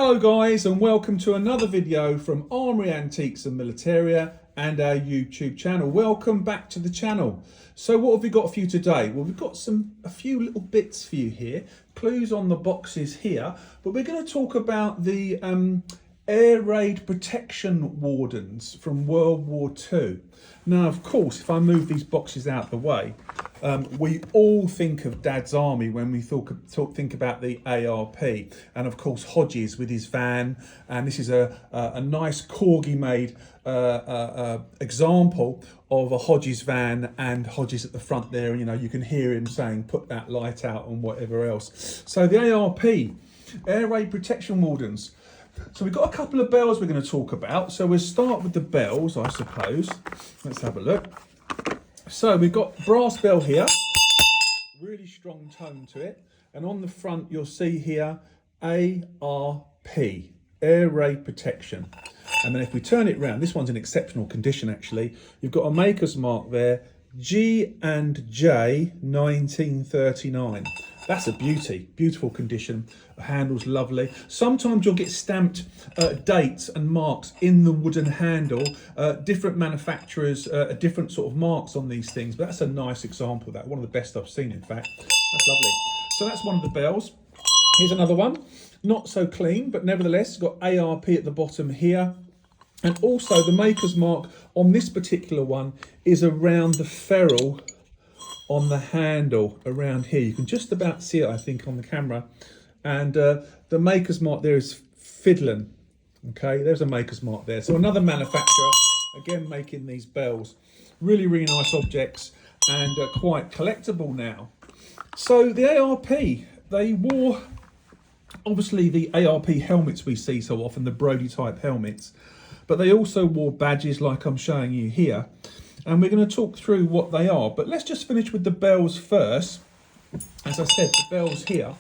Hello guys, and welcome to another video from Armoury Antiques and Militaria and our YouTube channel. Welcome back to the channel. So what have we got for you today? Well, we've got a few little bits for you here, clues on the boxes here, but we're going to talk about the air raid protection wardens from World War II. Now, of course, if I move these boxes out of the way, we all think of Dad's Army when we think about the A.R.P. And of course, Hodges with his van. And this is a nice corgi-made example of a Hodges van and Hodges at the front there. You know, you can hear him saying, "Put that light out," and whatever else. So the A.R.P., Air Raid Protection Wardens. So we've got a couple of bells we're going to talk about. So we'll start with the bells, I suppose. Let's have a look. So we've got brass bell here, really strong tone to it. And on the front, you'll see here, A.R.P, Air Raid Protection. And then if we turn it round, this one's in exceptional condition actually. You've got a maker's mark there, G&J 1939. That's a beauty, beautiful condition. The handle's lovely. Sometimes you'll get stamped dates and marks in the wooden handle. Different manufacturers, different sort of marks on these things, but that's a nice example of that. One of the best I've seen, in fact. That's lovely. So that's one of the bells. Here's another one. Not so clean, but nevertheless, got A.R.P at the bottom here. And also the maker's mark on this particular one is around the ferrule on the handle around here. You can just about see it, I think, on the camera. And the maker's mark there is Fiddlin. Okay, there's a maker's mark there. So another manufacturer, again, making these bells. Really, really nice objects and quite collectible now. So the A.R.P, they wore, obviously, the A.R.P helmets we see so often, the Brody type helmets. But they also wore badges like I'm showing you here. And we're going to talk through what they are. But let's just finish with the bells first. As I said, the bells here,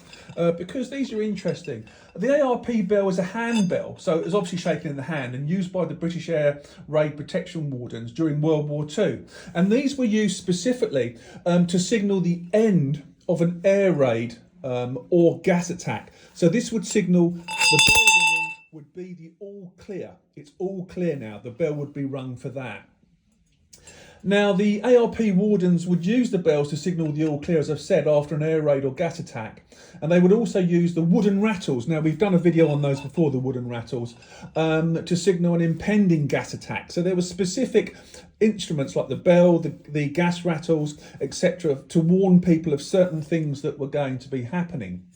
because these are interesting. The A.R.P bell is a hand bell, so it was obviously shaken in the hand and used by the British Air Raid Protection Wardens during World War II. And these were used specifically to signal the end of an air raid or gas attack. So this would signal the bell ringing would be the all clear. It's all clear now. The bell would be rung for that. Now, the A.R.P wardens would use the bells to signal the all clear, as I've said, after an air raid or gas attack. And they would also use the wooden rattles. Now, we've done a video on those before, the wooden rattles, to signal an impending gas attack. So there were specific instruments like the bell, the gas rattles, etc., to warn people of certain things that were going to be happening.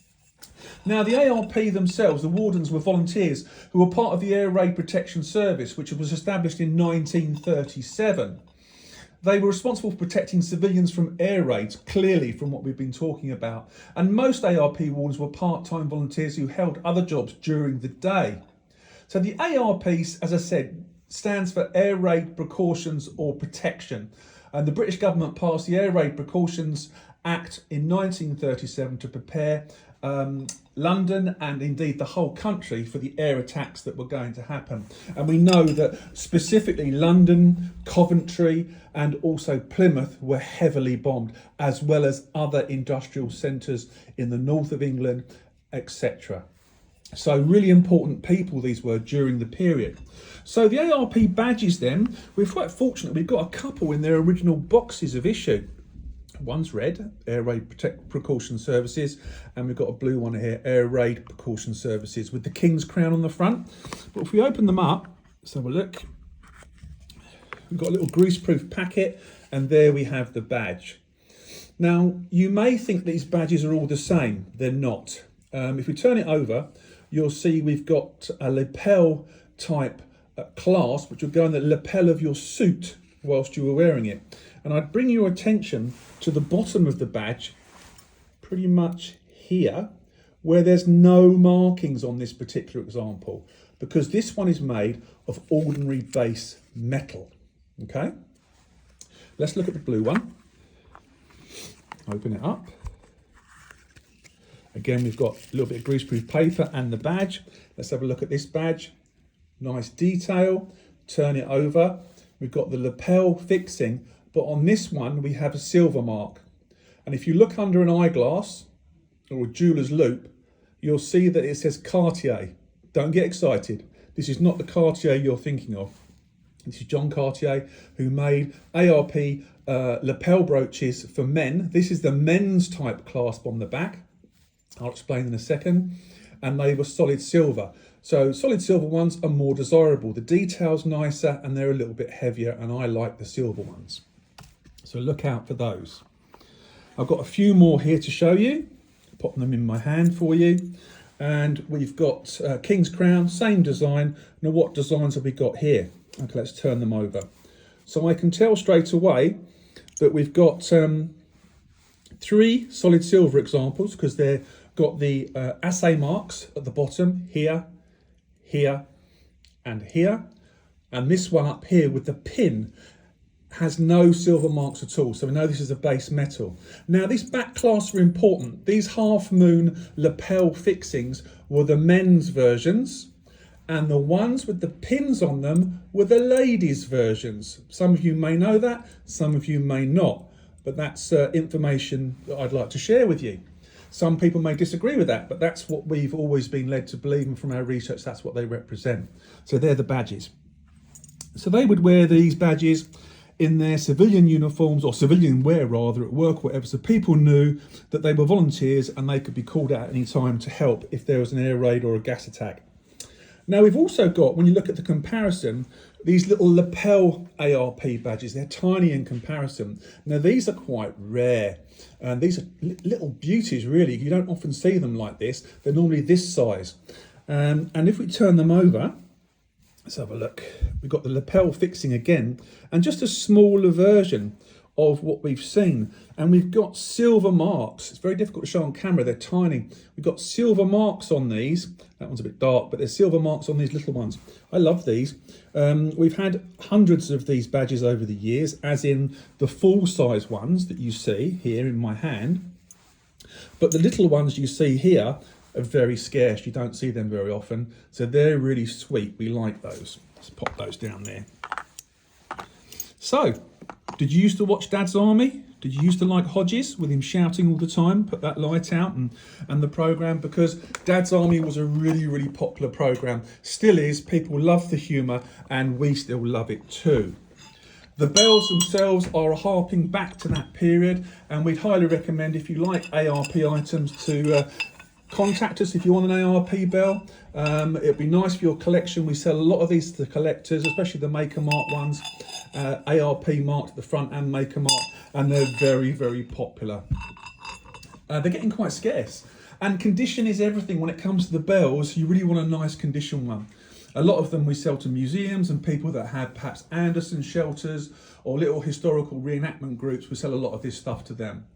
Now, the A.R.P themselves, the wardens, were volunteers who were part of the Air Raid Protection Service, which was established in 1937. They were responsible for protecting civilians from air raids, clearly from what we've been talking about. And most A.R.P wardens were part-time volunteers who held other jobs during the day. So the A.R.P, as I said, stands for Air Raid Precautions or Protection. And the British government passed the Air Raid Precautions Act in 1937 to prepare London and indeed the whole country for the air attacks that were going to happen. And we know that specifically London, Coventry and also Plymouth were heavily bombed, as well as other industrial centres in the north of England, etc. So really important people these were during the period. So the A.R.P badges then, we're quite fortunate, we've got a couple in their original boxes of issue. One's red, Air Raid Precaution Services, and we've got a blue one here, Air Raid Precaution Services, with the King's Crown on the front. But if we open them up, let's have a look. We've got a little greaseproof packet, and there we have the badge. Now, you may think these badges are all the same. They're not. If we turn it over, you'll see we've got a lapel type clasp, which will go on the lapel of your suit whilst you were wearing it. And I'd bring your attention to the bottom of the badge, pretty much here, where there's no markings on this particular example, because this one is made of ordinary base metal. Okay, let's look at the blue one. Open it up. Again, we've got a little bit of greaseproof paper and the badge. Let's have a look at this badge. Nice detail. Turn it over. We've got the lapel fixing, but on this one we have a silver mark. And if you look under an eyeglass or a jeweller's loop, you'll see that it says Cartier. Don't get excited. This is not the Cartier you're thinking of. This is John Cartier, who made A.R.P. Lapel brooches for men. This is the men's type clasp on the back. I'll explain in a second. And they were solid silver. So solid silver ones are more desirable. The detail's nicer and they're a little bit heavier, and I like the silver ones. So look out for those. I've got a few more here to show you. Pop them in my hand for you. And we've got King's Crown, same design. Now what designs have we got here? Okay, let's turn them over. So I can tell straight away that we've got 3 solid silver examples, because they've got the assay marks at the bottom, here, here, and here. And this one up here with the pin has no silver marks at all. So we know this is a base metal. Now these back clasps are important. These half moon lapel fixings were the men's versions, and the ones with the pins on them were the ladies' versions. Some of you may know that, some of you may not, but that's information that I'd like to share with you. Some people may disagree with that, but that's what we've always been led to believe, and from our research, that's what they represent. So they're the badges. So they would wear these badges in their civilian uniforms, or civilian wear rather, at work or whatever, so people knew that they were volunteers and they could be called out at any time to help if there was an air raid or a gas attack. Now we've also got, when you look at the comparison, these little lapel A.R.P. badges. They're tiny in comparison. Now these are quite rare, and these are little beauties really. You don't often see them like this. They're normally this size. And if we turn them over, let's have a look. We've got the lapel fixing again, and just a smaller version of what we've seen. And we've got silver marks. It's very difficult to show on camera, they're tiny. We've got silver marks on these. That one's a bit dark, but there's silver marks on these little ones. I love these. We've had hundreds of these badges over the years, as in the full size ones that you see here in my hand. But the little ones you see here are very scarce. You don't see them very often. So they're really sweet. We like those. Let's pop those down there. So, did you used to watch Dad's Army? Did you used to like Hodges with him shouting all the time, put that light out and the programme? Because Dad's Army was a really, really popular programme. Still is. People love the humour, and we still love it too. The bells themselves are harping back to that period, and we'd highly recommend, if you like A.R.P. items, to contact us if you want an A.R.P. bell. It'd be nice for your collection. We sell a lot of these to the collectors, especially the Maker Mark ones. A.R.P. marked at the front and Maker Mark, and they're very, very popular. They're getting quite scarce, and condition is everything when it comes to the bells. You really want a nice condition one. A lot of them we sell to museums and people that have perhaps Anderson shelters or little historical reenactment groups. We sell a lot of this stuff to them.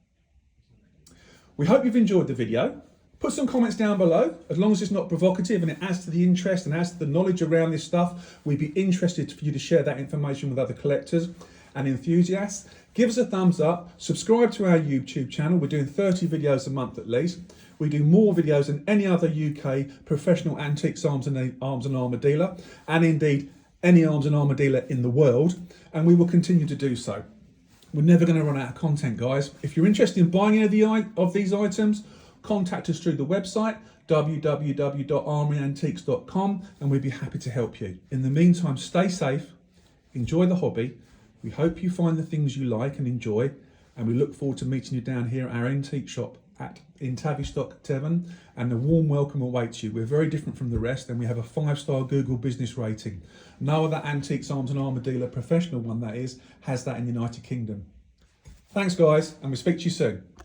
We hope you've enjoyed the video. Put some comments down below. As long as it's not provocative and it adds to the interest and adds to the knowledge around this stuff, we'd be interested for you to share that information with other collectors and enthusiasts. Give us a thumbs up, subscribe to our YouTube channel. We're doing 30 videos a month at least. We do more videos than any other UK professional antiques arms and armour dealer, and indeed any arms and armour dealer in the world, and we will continue to do so. We're never going to run out of content, guys. If you're interested in buying any of these items, contact us through the website www.armoryantiques.com, and we'd be happy to help you. In the meantime, stay safe, enjoy the hobby. We hope you find the things you like and enjoy, and we look forward to meeting you down here at our antique shop in Tavistock, Devon, and a warm welcome awaits you. We're very different from the rest, and we have a 5-star Google business rating. No other antiques, arms and armour dealer, professional one that is, has that in the United Kingdom. Thanks guys, and we'll speak to you soon.